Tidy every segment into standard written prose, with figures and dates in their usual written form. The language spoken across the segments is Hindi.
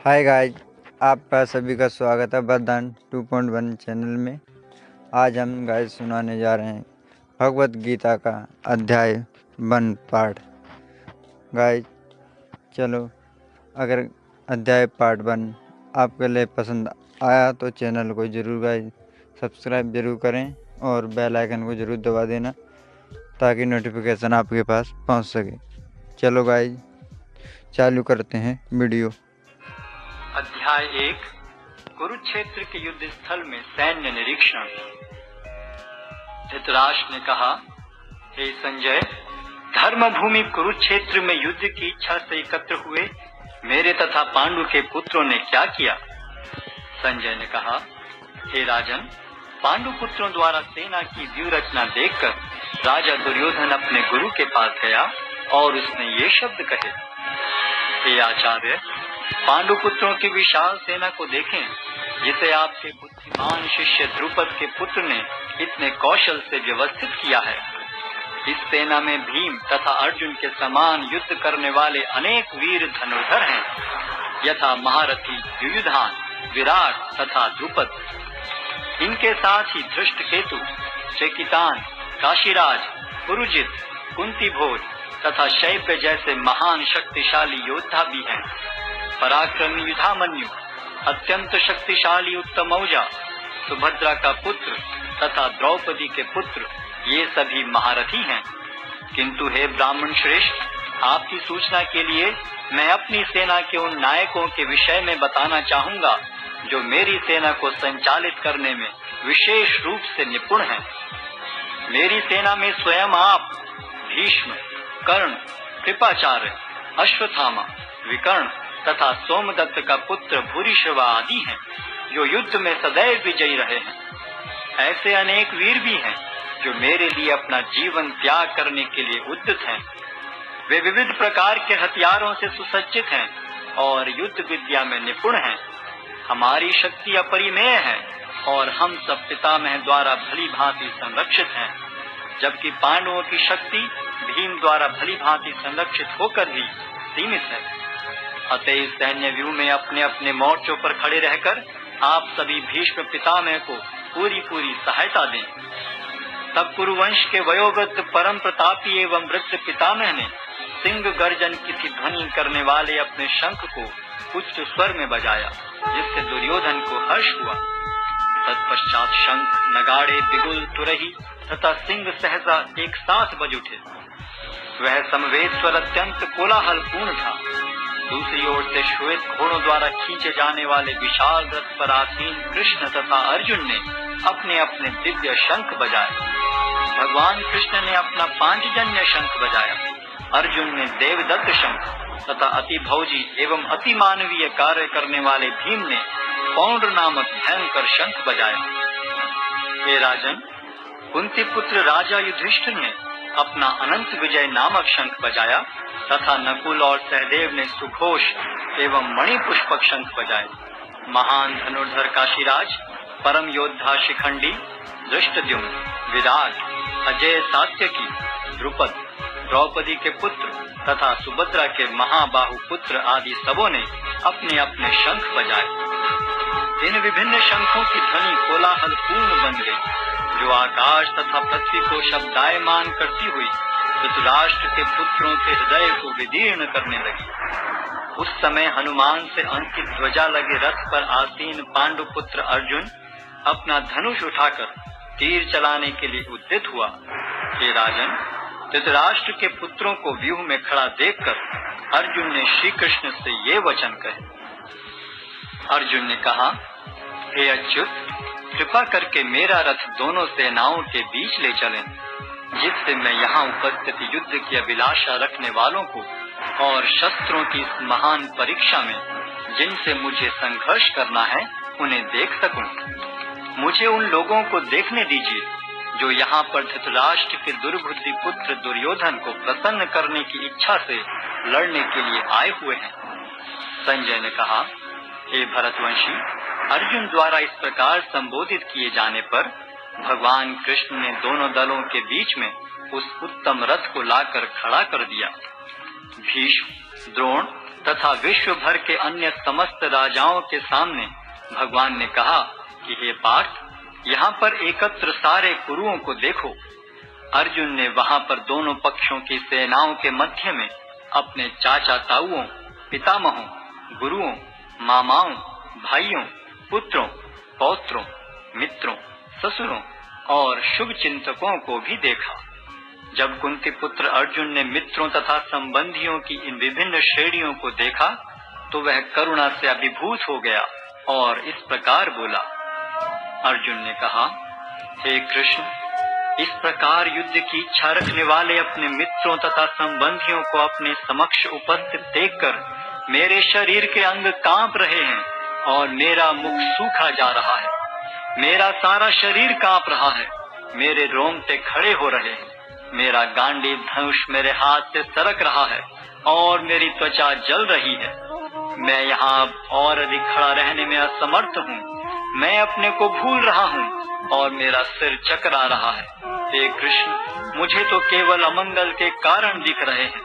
हाय गाइस, आपका सभी का स्वागत है वरदान 2.1 चैनल में। आज हम गाइस सुनाने जा रहे हैं भगवत गीता का अध्याय 1 पाठ। गाइस चलो, अगर अध्याय पार्ट 1 आपके लिए पसंद आया तो चैनल को ज़रूर गाइस सब्सक्राइब ज़रूर करें और बेल आइकन को ज़रूर दबा देना ताकि नोटिफिकेशन आपके पास पहुंच सके। चलो गाइस चालू करते हैं वीडियो। अध्याय 1 कुरुक्षेत्र के युद्ध स्थल में सैन्य निरीक्षण। धृतराष्ट्र ने कहा, हे संजय, धर्म भूमि कुरुक्षेत्र में युद्ध की इच्छा से एकत्र हुए मेरे तथा पांडु के पुत्रों ने क्या किया? संजय ने कहा, हे राजन, पांडु पुत्रों द्वारा सेना की व्यूह रचना देखकर राजा दुर्योधन अपने गुरु के पास गया और उसने ये शब्द कहे, हे आचार्य, पांडु पुत्रों की विशाल सेना को देखें, जिसे आपके बुद्धिमान शिष्य द्रुपद के पुत्र ने इतने कौशल से व्यवस्थित किया है। इस सेना में भीम तथा अर्जुन के समान युद्ध करने वाले अनेक वीर धनुर्धर हैं, यथा महारथी युयुधान, विराट तथा द्रुपद। इनके साथ ही धृष्टकेतु, चेकितान, काशीराज, पुरुजित, कुंतीभोज तथा शैब्य जैसे महान शक्तिशाली योद्धा भी हैं। पराक्रमी युधामन्यु, अत्यंत शक्तिशाली उत्तमौजा, सुभद्रा का पुत्र तथा द्रौपदी के पुत्र, ये सभी महारथी हैं। किंतु हे ब्राह्मण श्रेष्ठ, आपकी सूचना के लिए मैं अपनी सेना के उन नायकों के विषय में बताना चाहूंगा जो मेरी सेना को संचालित करने में विशेष रूप से निपुण हैं। मेरी सेना में स्वयं आप, भीष्म, कर्ण, कृपाचार्य, अश्वत्थामा, विकर्ण तथा सोमदत्त का पुत्र भूरिश्रवा आदि हैं, जो युद्ध में सदैव विजयी रहे हैं। ऐसे अनेक वीर भी हैं जो मेरे लिए अपना जीवन त्याग करने के लिए उद्यत हैं। वे विविध प्रकार के हथियारों से सुसज्जित हैं और युद्ध विद्या में निपुण हैं। हमारी शक्ति अपरिमेय है और हम सब पितामह द्वारा भली भांति संरक्षित हैं, जबकि पांडवों की शक्ति भीम द्वारा भली भांति संरक्षित होकर भी सीमित है। अतः सैन्य व्यूह में अपने अपने मोर्चों पर खड़े रहकर आप सभी भीष्म पितामह को पूरी सहायता दें। तब कुरुवंश के वयोवृद्ध परम प्रतापी एवं वृद्ध पितामह ने सिंह गर्जन की सी ध्वनि करने वाले अपने शंख को उच्च स्वर में बजाया, जिससे दुर्योधन को हर्ष हुआ। तत्पश्चात शंख, नगाड़े, बिगुल, तुरही तथा सिंह सहसा एक साथ बज उठे। वह समवेत स्वर अत्यंत कोलाहलपूर्ण था। दूसरी ओर से श्वेत घोड़ों द्वारा खींचे जाने वाले विशाल रथ पर आसीन कृष्ण तथा अर्जुन ने अपने अपने दिव्य शंख बजाए। भगवान कृष्ण ने अपना पांचजन्य शंख बजाया, अर्जुन ने देवदत्त शंख तथा अति भौजी एवं अति मानवीय कार्य करने वाले भीम ने पौंड नामक भयंकर शंख बजाया। हे राजन, कुंती पुत्र राजा युधिष्ठिर ने अपना अनंत विजय नामक शंख बजाया तथा नकुल और सहदेव ने सुघोष एवं मणिपुष्पक शंख बजाए। महान धनुर्धर काशीराज, परम योद्धा शिखंडी, धृष्टद्युम्न, विराट, अजय सात्यकी, द्रुपद, द्रौपदी के पुत्र तथा सुभद्रा के महाबाहु पुत्र आदि सबों ने अपने अपने शंख बजाए। इन विभिन्न शंखों की ध्वनि कोलाहल पूर्ण बन गई, जो आकाश तथा पृथ्वी को शब्दायमान करती हुई धृतराष्ट्र के पुत्रों के हृदय को विदीर्ण करने लगी। उस समय हनुमान से अंकित ध्वजा लगे रथ पर आसीन पांडु पुत्र अर्जुन अपना धनुष उठाकर तीर चलाने के लिए उद्यत हुआ। हे राजन, धृतराष्ट्र के पुत्रों को व्यूह में खड़ा देखकर अर्जुन ने श्री कृष्ण से ये वचन कहे। अर्जुन ने कहा, हे अच्युत, कृपा करके मेरा रथ दोनों सेनाओं के बीच ले चलें, जिससे मैं यहाँ उपस्थित युद्ध की अभिलाषा रखने वालों को और शस्त्रों की इस महान परीक्षा में जिनसे मुझे संघर्ष करना है उन्हें देख सकूं। मुझे उन लोगों को देखने दीजिए जो यहाँ पर धृतराष्ट्र के दुर्बुद्धि पुत्र दुर्योधन को प्रसन्न करने की इच्छा से लड़ने के लिए आए हुए हैं। संजय ने कहा, हे भरतवंशी, अर्जुन द्वारा इस प्रकार संबोधित किए जाने पर भगवान कृष्ण ने दोनों दलों के बीच में उस उत्तम रथ को लाकर खड़ा कर दिया। भीष्म, द्रोण तथा विश्व भर के अन्य समस्त राजाओं के सामने भगवान ने कहा कि हे पार्थ, यहाँ पर एकत्र सारे कुरुओं को देखो। अर्जुन ने वहाँ पर दोनों पक्षों की सेनाओं के मध्य में अपने चाचा ताऊओं, पितामहों, गुरुओं, मामाओं, भाइयों, पुत्रों, पौत्रों, मित्रों, ससुरों और शुभ चिंतकों को भी देखा। जब कुंती पुत्र अर्जुन ने मित्रों तथा संबंधियों की इन विभिन्न श्रेणियों को देखा तो वह करुणा से अभिभूत हो गया और इस प्रकार बोला। अर्जुन ने कहा, हे कृष्ण, इस प्रकार युद्ध की इच्छा रखने वाले अपने मित्रों तथा संबंधियों को अपने समक्ष उपस्थित देखकर मेरे शरीर के अंग कांप रहे हैं और मेरा मुख सूखा जा रहा है। मेरा सारा शरीर कांप रहा है, मेरे रोंगटे खड़े हो रहे हैं, मेरा गांडीव धनुष मेरे हाथ से सरक रहा है और मेरी त्वचा जल रही है। मैं यहाँ और अधिक खड़ा रहने में असमर्थ हूँ। मैं अपने को भूल रहा हूँ और मेरा सिर चकरा रहा है। हे कृष्ण, मुझे तो केवल अमंगल के कारण दिख रहे हैं।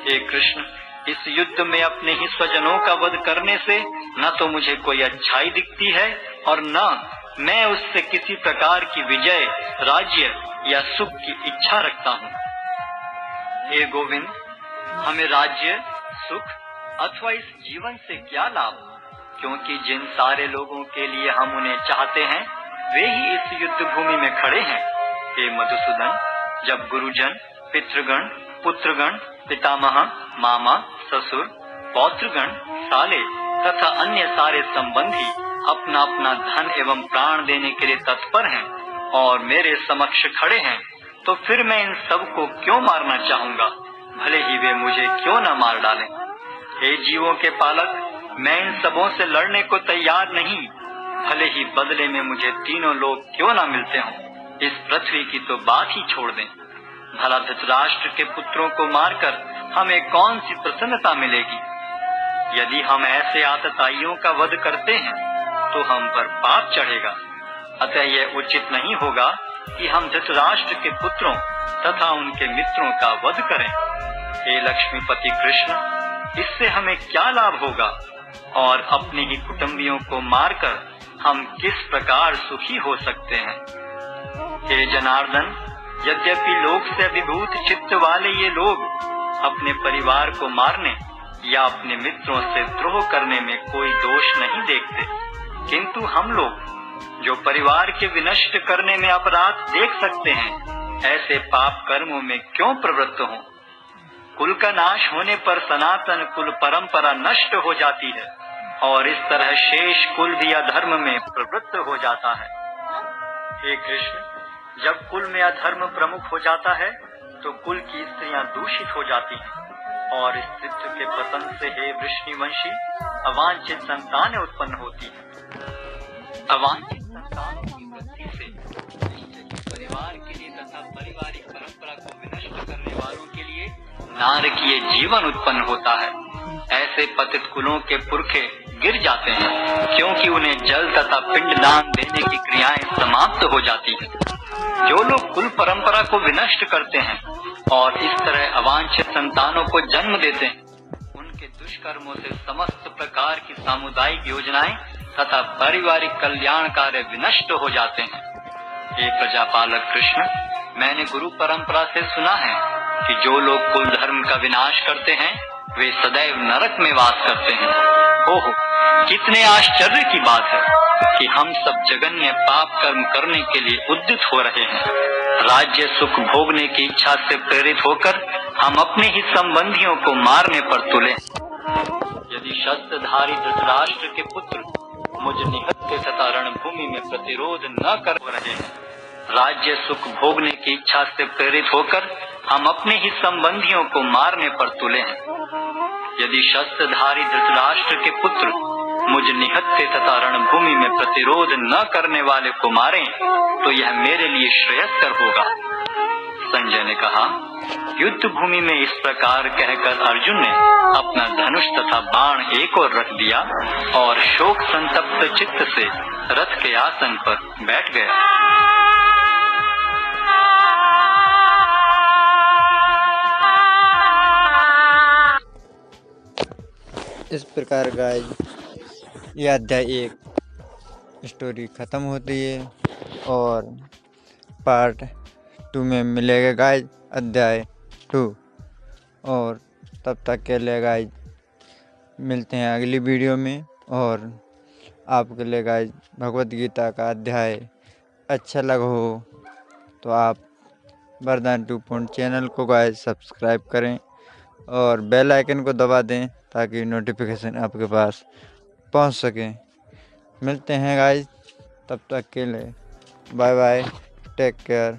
हे कृष्ण, इस युद्ध में अपने ही स्वजनों का वध करने से न तो मुझे कोई अच्छाई दिखती है और न मैं उससे किसी प्रकार की विजय, राज्य या सुख की इच्छा रखता हूँ। हे गोविंद, हमें राज्य, सुख अथवा इस जीवन से क्या लाभ, क्योंकि जिन सारे लोगों के लिए हम उन्हें चाहते हैं वे ही इस युद्ध भूमि में खड़े हैं। हे मधुसूदन, जब गुरुजन, पितृगण, पुत्रगण, पितामह, मामा, ससुर, पौत्रगण, साले तथा अन्य सारे संबंधी अपना अपना धन एवं प्राण देने के लिए तत्पर हैं और मेरे समक्ष खड़े हैं, तो फिर मैं इन सब को क्यों मारना चाहूंगा, भले ही वे मुझे क्यों न मार डालें। हे जीवों के पालक, मैं इन सबों से लड़ने को तैयार नहीं, भले ही बदले में मुझे तीनों लोग क्यों न मिलते हों। इस पृथ्वी की तो बात ही छोड़ दें। भला धृतराष्ट्र के पुत्रों को मारकर हमें कौन सी प्रसन्नता मिलेगी। यदि हम ऐसे आतताइयों का वध करते हैं तो हम पर पाप चढ़ेगा। अतः यह उचित नहीं होगा कि हम धृतराष्ट्र के पुत्रों तथा उनके मित्रों का वध करें। हे लक्ष्मीपति कृष्ण, इससे हमें क्या लाभ होगा और अपने ही कुटुंबियों को मारकर हम किस प्रकार सुखी हो सकते हैं। हे जनार्दन, यद्यपि लोक से अभिभूत चित्त वाले ये लोग अपने परिवार को मारने या अपने मित्रों से द्रोह करने में कोई दोष नहीं देखते, किंतु हम लोग जो परिवार के विनष्ट करने में अपराध देख सकते हैं, ऐसे पाप कर्मों में क्यों प्रवृत्त हों। कुल का नाश होने पर सनातन कुल परंपरा नष्ट हो जाती है और इस तरह शेष कुल भी अधर्म में प्रवृत्त हो जाता है। हे कृष्ण, जब कुल में अधर्म प्रमुख हो जाता है तो कुल की स्त्रियां दूषित हो जाती हैं और स्त्रीत्व के पतन से हे वृष्णिवंशी अवांछित संतानें उत्पन्न होती हैं। अवांछित संतानों की वृद्धि से परिवार के लिए तथा पारिवारिक परंपरा को विनष्ट करने वालों के लिए नारकीय जीवन उत्पन्न होता है। ऐसे पतित कुलों के पुरखे गिर जाते हैं क्योंकि उन्हें जल तथा पिंडदान देने की क्रियाएं समाप्त हो जाती हैं। जो लोग कुल परंपरा को विनष्ट करते हैं और इस तरह अवांछित संतानों को जन्म देते हैं, उनके दुष्कर्मों से समस्त प्रकार की सामुदायिक योजनाएं तथा पारिवारिक कल्याण कार्य विनष्ट हो जाते हैं। हे प्रजापालक कृष्ण, मैंने गुरु परंपरा से सुना है कि जो लोग कुल धर्म का विनाश करते हैं वे सदैव नरक में वास करते हैं। ओहो, कितने आश्चर्य की बात है कि हम सब जघन्य पाप कर्म करने के लिए उद्यत हो रहे हैं। राज्य सुख भोगने की इच्छा से प्रेरित होकर हम अपने ही संबंधियों को मारने पर तुले। यदि शस्त्रधारी धृतराष्ट्र के पुत्र मुझ निहत्थे तथा रणभूमि में प्रतिरोध न कर रहे हैं, राज्य सुख भोगने की इच्छा से प्रेरित होकर हम अपने ही संबंधियों को मारने पर तुले हैं। यदि शस्त्रधारी धृतराष्ट्र के पुत्र मुझ निहत्थे तथा रणभूमि में प्रतिरोध न करने वाले को मारें तो यह मेरे लिए श्रेयस्कर होगा। संजय ने कहा, युद्ध भूमि में इस प्रकार कहकर अर्जुन ने अपना धनुष तथा बाण एक ओर रख दिया और शोक संतप्त चित्त से रथ के आसन पर बैठ गया। इस प्रकार गाइज यह अध्याय 1 स्टोरी ख़त्म होती है और पार्ट 2 में मिलेगा गाइज अध्याय 2। और तब तक के लिए गाइज मिलते हैं अगली वीडियो में। और आपके लिए गाइज भगवत गीता का अध्याय अच्छा लगा हो तो आप वरदान 2 चैनल को गाइज सब्सक्राइब करें और बेल आइकन को दबा दें ताकि नोटिफिकेशन आपके पास पहुंच सके। मिलते हैं गाइज, तब तक के लिए बाय बाय, टेक केयर।